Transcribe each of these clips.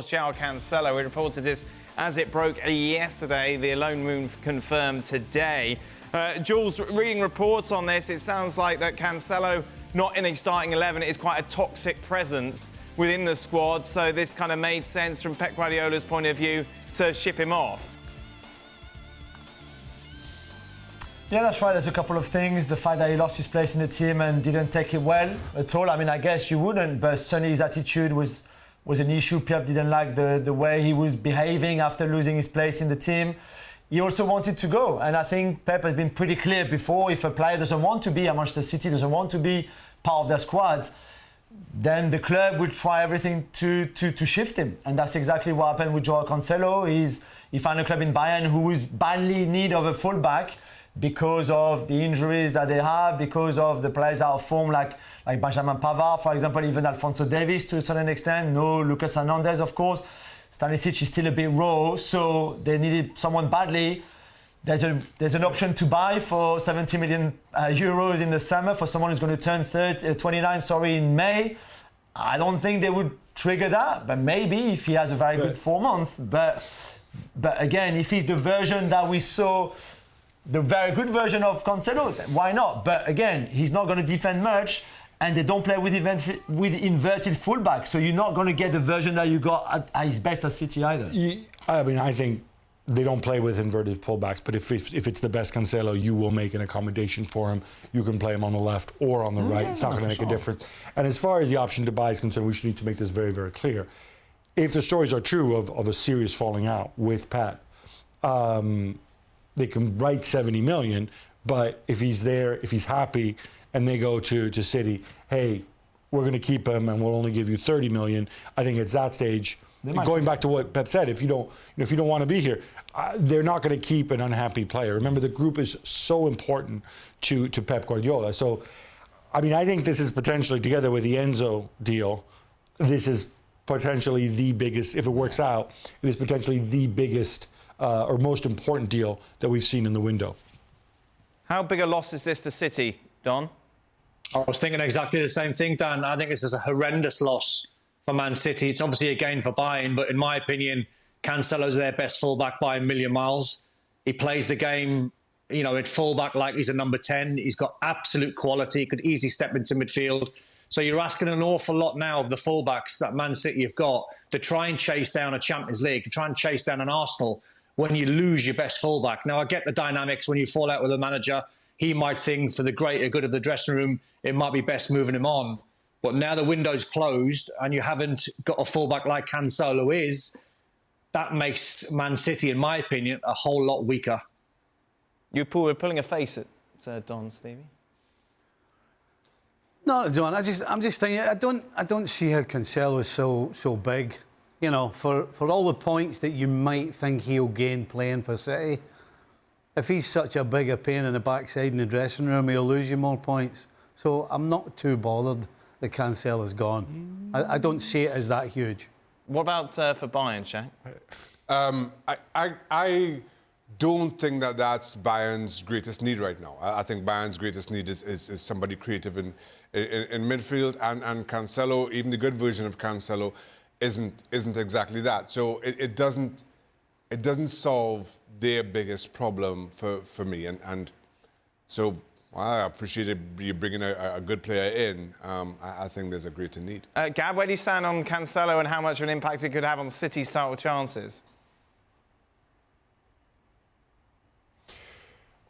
Joao Cancelo. We reported this as it broke yesterday. The loan move confirmed today. Jules, reading reports on this, it sounds like that Cancelo, not in a starting 11, is quite a toxic presence within the squad. So this kind of made sense from Pep Guardiola's point of view to ship him off. Yeah, that's right. There's a couple of things. The fact that he lost his place in the team and didn't take it well at all. I mean, I guess you wouldn't, but Sonny's attitude was an issue. Pep didn't like the way he was behaving after losing his place in the team. He also wanted to go. And I think Pep has been pretty clear before, if a player doesn't want to be at Manchester City, doesn't want to be part of their squad, then the club would try everything to shift him. And that's exactly what happened with Joao Cancelo. He found a club in Bayern who was badly in need of a fullback because of the injuries that they have, because of the players out of form like Benjamin Pavard, for example, even Alphonso Davies to a certain extent. No Lucas Hernandez, of course. Stanisic is still a bit raw, so they needed someone badly. There's an option to buy for 70 million euros in the summer for someone who's going to turn 29 in May. I don't think they would trigger that, but maybe if he has a very good 4 months. But again, if he's the version that we saw, the very good version of Cancelo, why not? But again, he's not going to defend much, and they don't play with inverted fullback, so you're not going to get the version that you got at his best at City either. I mean, I think they don't play with inverted fullbacks, but if it's the best Cancelo, you will make an accommodation for him. You can play him on the left or on the right. It's not going to make a difference. And as far as the option to buy is concerned, we should need to make this very, very clear. If the stories are true of a serious falling out with Pep, they can write 70 million, but if he's there, if he's happy, and they go to City, hey, we're going to keep him and we'll only give you 30 million. I think it's that stage. Going back to what Pep said, if you don't want to be here, they're not going to keep an unhappy player. Remember, the group is so important to Pep Guardiola. So, I mean, I think this is potentially, together with the Enzo deal, this is potentially the biggest, if it works out, it is potentially the biggest or most important deal that we've seen in the window. How big a loss is this to City, Don? I was thinking exactly the same thing, Dan. I think this is a horrendous loss for Man City. It's obviously a gain for Bayern, but in my opinion, Cancelo's their best fullback by a million miles. He plays the game, at fullback like he's a number 10. He's got absolute quality. He could easily step into midfield. So you're asking an awful lot now of the fullbacks that Man City have got to try and chase down a Champions League, to try and chase down an Arsenal when you lose your best fullback. Now, I get the dynamics when you fall out with a manager. He might think for the greater good of the dressing room, it might be best moving him on. But now the window's closed and you haven't got a fullback like Cancelo is, that makes Man City, in my opinion, a whole lot weaker. You're pulling a face at Don, Stevie. No, John. I'm just thinking. I don't see how Cancelo is so big. For all the points that you might think he'll gain playing for City, if he's such a bigger pain in the backside in the dressing room, he'll lose you more points. So I'm not too bothered that Cancelo's gone. I don't see it as that huge. What about for Bayern, Shaq? I don't think that's Bayern's greatest need right now. I think Bayern's greatest need is somebody creative in midfield, and Cancelo, even the good version of Cancelo, isn't exactly that. So it doesn't solve their biggest problem for me, and so I appreciate you bringing a good player in. I think there's a greater need. Gab, where do you stand on Cancelo and how much of an impact it could have on City's title chances?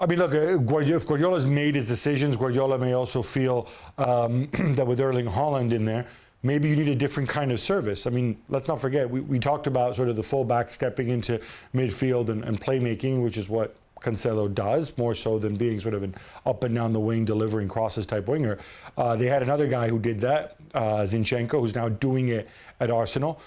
I mean, look, if Guardiola's made his decisions, Guardiola may also feel that with Erling Haaland in there, maybe you need a different kind of service. I mean, let's not forget, we talked about sort of the fullback stepping into midfield and playmaking, which is what Cancelo does, more so than being sort of an up and down the wing, delivering crosses type winger. They had another guy who did that, Zinchenko, who's now doing it at Arsenal.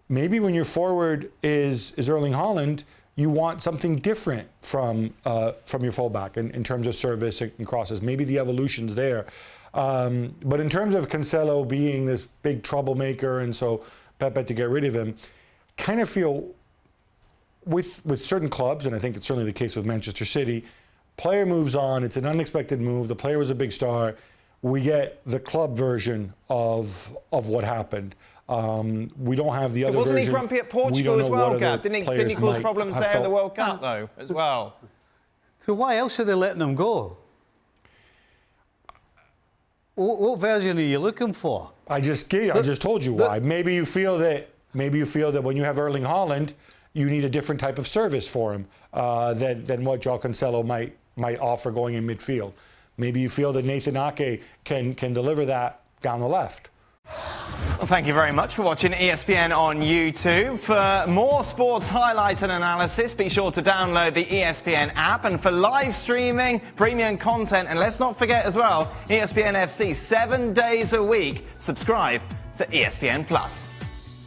Maybe when your forward is Erling Haaland, you want something different from your fullback in terms of service and crosses. Maybe the evolution's there. But in terms of Cancelo being this big troublemaker, and so Pep had to get rid of him, kind of feel with certain clubs, and I think it's certainly the case with Manchester City, player moves on, it's an unexpected move, the player was a big star, we get the club version of what happened. We don't have the other Wasn't version. he grumpy at Portugal as well, Gab? Didn't he cause problems there in the World Cup, though, as well? So why else are they letting him go? What version are you looking for? I just told you why. Maybe you feel that when you have Erling Haaland, you need a different type of service for him than what Joao Cancelo might offer going in midfield. Maybe you feel that Nathan Ake can deliver that down the left. Well, thank you very much for watching ESPN on YouTube. For more sports highlights and analysis, be sure to download the ESPN app. And for live streaming, premium content, and let's not forget as well, ESPN FC 7 days a week. Subscribe to ESPN Plus.